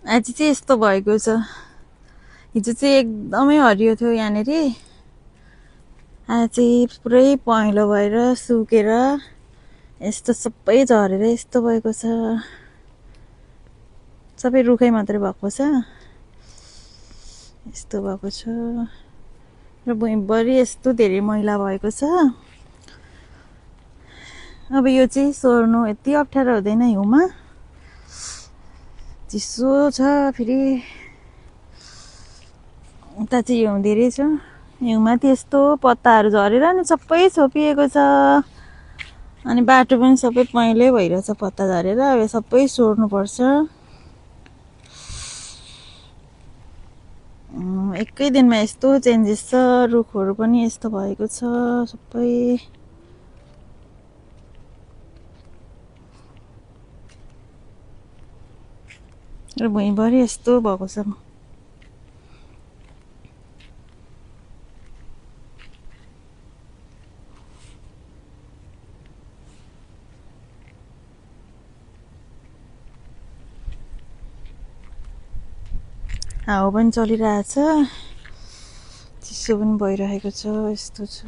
आज चाहिँ यस्तो भएको छ। हिजो चाहिँ एकदमै हरियो थियो यहाँनिर, आज चाहिँ पुरै पहेँलो भएर सुकेर यस्तो सबै झरेर यस्तो भएको छ। सबै रुखै मात्रै भएको छ, यस्तो भएको छ र भुइँभरि यस्तो धेरै मैला भएको छ। अब यो चाहिँ सोर्नु यति अप्ठ्यारो हुँदैन हिउँमा, चिसो छ। फेरि उता चाहिँ हिउँ धेरै छ, हिउँमा त्यस्तो पत्ताहरू झरेर नि सबै छोपिएको छ। अनि बाटो पनि सबै पहेँलै भइरहेछ पत्ता झरेर। अब सबै सोर्नुपर्छ। एकै दिनमा यस्तो चेन्जेस छ, रुखहरू पनि यस्तो भएको छ सबै। र भुइँभरि यस्तो भएको छ। हावा पनि चलिरहेछ, चिसो पनि भइरहेको छ, यस्तो छ।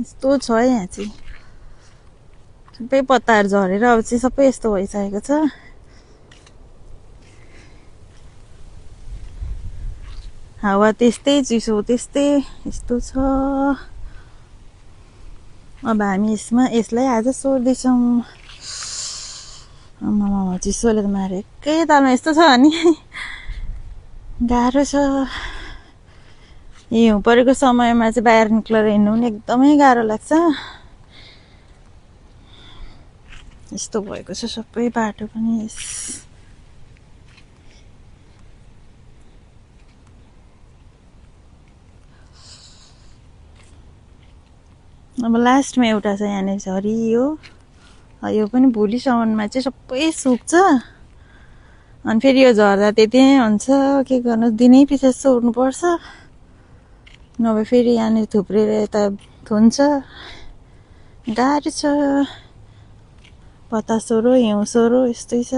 यस्तो छ यहाँ चाहिँ सबै पत्ताहरू झरेर अब चाहिँ सबै यस्तो भइसकेको छ। हावा त्यस्तै, चिसो त्यस्तै, यस्तो छ। अब हामी यसलाई आज सोर्दैछौँ। आमामा चिसोले त मारे एकै तालमा यस्तो छ भने गाह्रो छ। हिउँ परेको समयमा चाहिँ बाहिर निक्लेर हिँड्नु पनि एकदमै गाह्रो लाग्छ। यस्तो भएको छ सबै बाटो पनि। अब लास्टमा एउटा छ यहाँनिर झरी, यो पनि भोलिसम्ममा चाहिँ सबै सुक्छ। अनि फेरि यो झर्दा त्यति नै हुन्छ, के गर्नु, दिनै पछि सोर्नुपर्छ, नभए फेरि यहाँनिर थुप्रेर यता थुन्छ। गाह्रो छ, पत्ता सोरो हिउँ सोरो यस्तै छ।